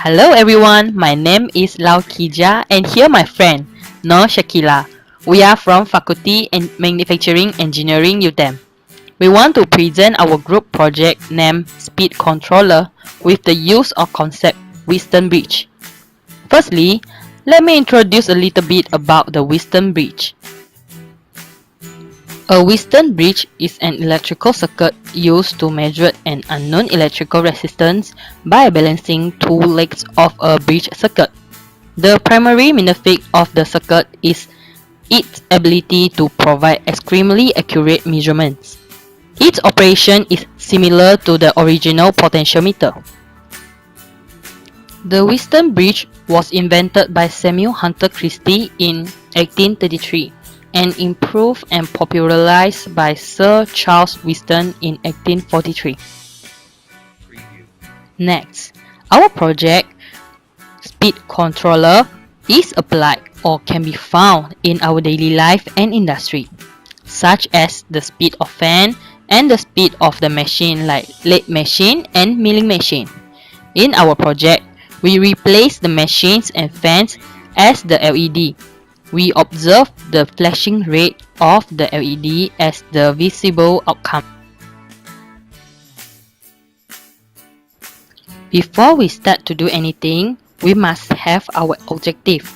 Hello everyone, my name is Lau Kija and here my friend Nur Shakila. We are from Faculty and Manufacturing Engineering UTEM. We want to present our group project named Speed Controller with the use of concept Western Bridge. Firstly, let me introduce a little bit about the Western Bridge. A Western bridge is an electrical circuit used to measure an unknown electrical resistance by balancing two legs of a bridge circuit. The primary benefit of the circuit is its ability to provide extremely accurate measurements. Its operation is similar to the original potentiometer. The Western Bridge was invented by Samuel Hunter Christie in 1833. And improved and popularized by Sir Charles Weston in 1843. Next, our project, Speed Controller, is applied or can be found in our daily life and industry, such as the speed of fan and the speed of the machine like lathe machine and milling machine. In our project, we replace the machines and fans as the LED. We observe the flashing rate of the LED as the visible outcome. Before we start to do anything, we must have our objective.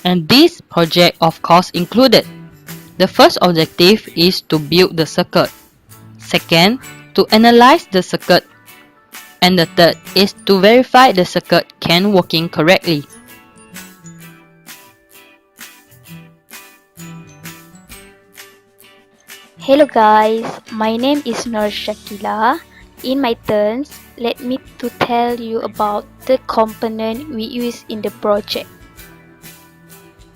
And this project of course included. The first objective is to build the circuit. Second, to analyze the circuit. And the third is to verify the circuit can working correctly. Hello guys, my name is Nur Shakila. In my turns, let me to tell you about the component we use in the project.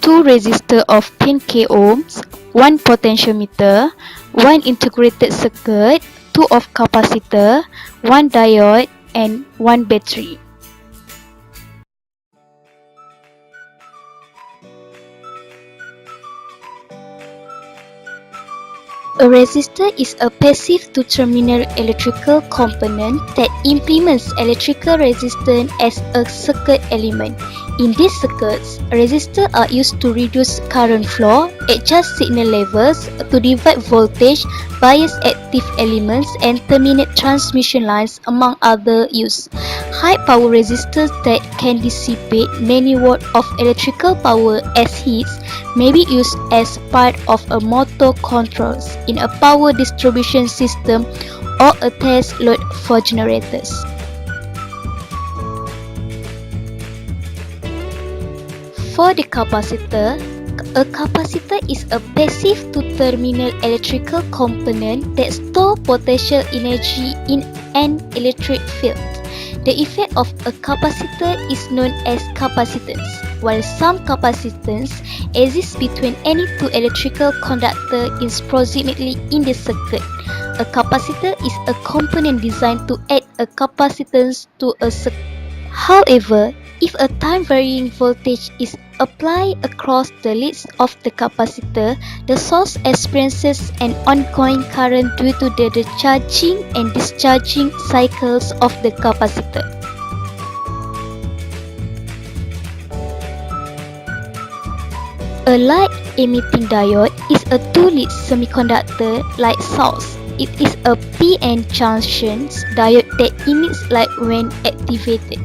2 resistor of 10k ohms, 1 potentiometer, 1 integrated circuit, 2 of capacitor, 1 diode and 1 battery. A resistor is a passive to terminal electrical component that implements electrical resistance as a circuit element. In these circuits, resistors are used to reduce current flow, adjust signal levels, to divide voltage, bias active elements, and terminate transmission lines, among other use. High power resistors that can dissipate many watts of electrical power as heat may be used as part of a motor controls in a power distribution system or a test load for generators. For the capacitor, a capacitor is a passive to terminal electrical component that stores potential energy in an electric field. The effect of a capacitor is known as capacitance. While some capacitance exists between any two electrical conductors in proximity in the circuit, a capacitor is a component designed to add a capacitance to a circuit. However, if a time-varying voltage is applied across the leads of the capacitor, the source experiences an ongoing current due to the charging and discharging cycles of the capacitor. A light-emitting diode is a two-lead semiconductor like source. It is a p-n junction diode that emits light when activated.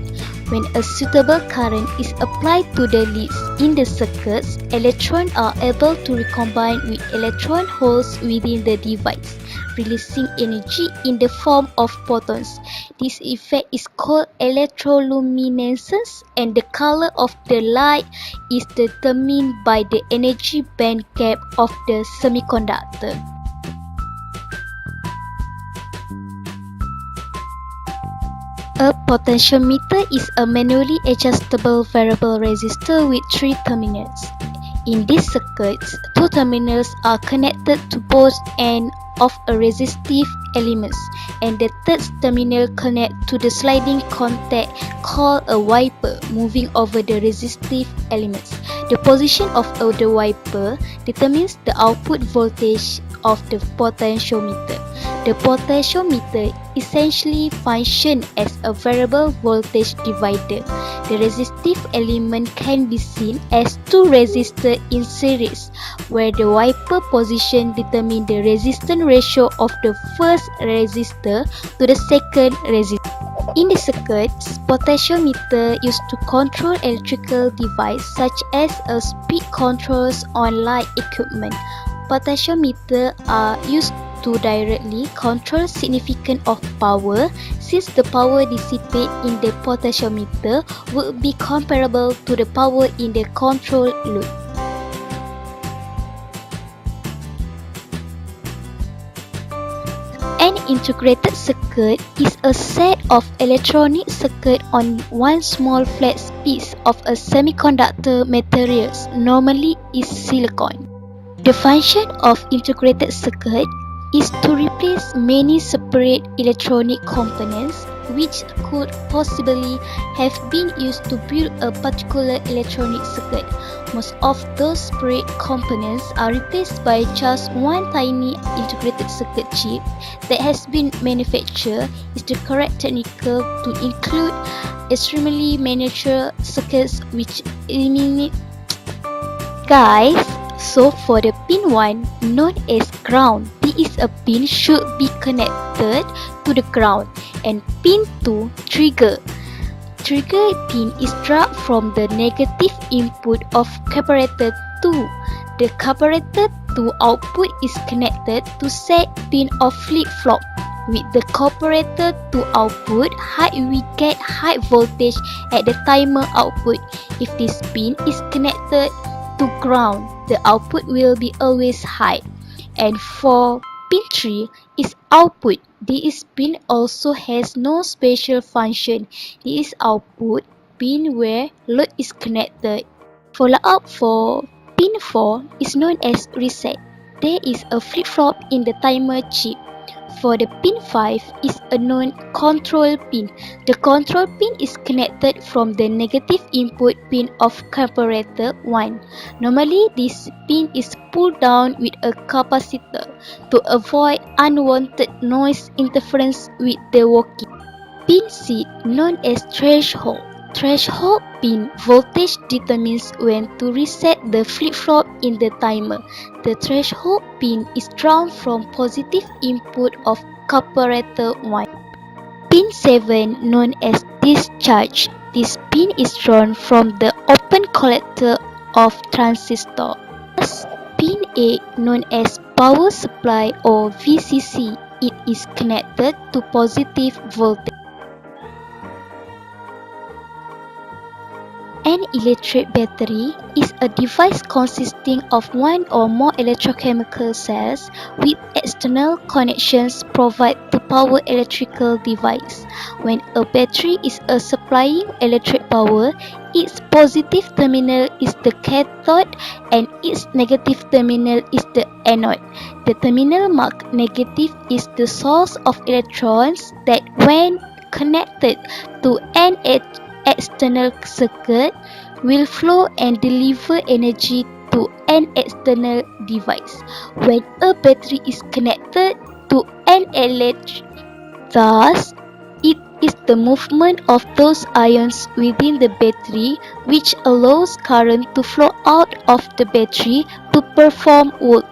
When a suitable current is applied to the leads in the circuits, electrons are able to recombine with electron holes within the device, releasing energy in the form of photons. This effect is called electroluminescence, and the color of the light is determined by the energy band gap of the semiconductor. A potentiometer is a manually adjustable variable resistor with three terminals. In these circuits, two terminals are connected to both ends of a resistive element, and the third terminal connects to the sliding contact called a wiper moving over the resistive elements. The position of the wiper determines the output voltage of the potentiometer. The potentiometer essentially functions as a variable voltage divider. The resistive element can be seen as two resistors in series, where the wiper position determines the resistance ratio of the first resistor to the second resistor. In the circuits, potentiometer used to control electrical devices such as a speed controls on light equipment. Potentiometer are used to directly control significance of power, since the power dissipated in the potentiometer would be comparable to the power in the control load. An integrated circuit is a set of electronic circuits on one small flat piece of a semiconductor materials, normally is silicon. The function of integrated circuit is to replace many separate electronic components which could possibly have been used to build a particular electronic circuit. Most of those separate components are replaced by just one tiny integrated circuit chip that has been manufactured. Is the correct technical to include extremely miniature circuits which eliminate. Guys, so for the pin 1, known as ground, this is a pin should be connected to the ground, and pin 2, trigger. Trigger pin is dropped from the negative input of carburetor 2. The carburetor 2 output is connected to set pin of flip-flop. With the carburetor 2 output high, we get high voltage at the timer output. If this pin is connected to ground, the output will be always high. And for pin 3 is output. This pin also has no special function. This is output pin where load is connected. Follow up for pin 4 is known as reset. There is a flip-flop in the timer chip. For the pin 5 is a known control pin. The control pin is connected from the negative input pin of carburetor 1. Normally, this pin is pulled down with a capacitor to avoid unwanted noise interference with the working. Pin 6, known as threshold. Threshold pin voltage determines when to reset the flip-flop in the timer. The threshold pin is drawn from positive input of carburetor 1. Pin 7, known as discharge. This pin is drawn from the open collector of transistor. Thus, pin 8, known as power supply or VCC, it is connected to positive voltage. An electric battery is a device consisting of one or more electrochemical cells with external connections provided to power electrical device. When a battery is supplying electric power, its positive terminal is the cathode and its negative terminal is the anode. The terminal marked negative is the source of electrons that, when connected to an external circuit, will flow and deliver energy to an external device. When a battery is connected to an electric, thus it is the movement of those ions within the battery which allows current to flow out of the battery to perform work.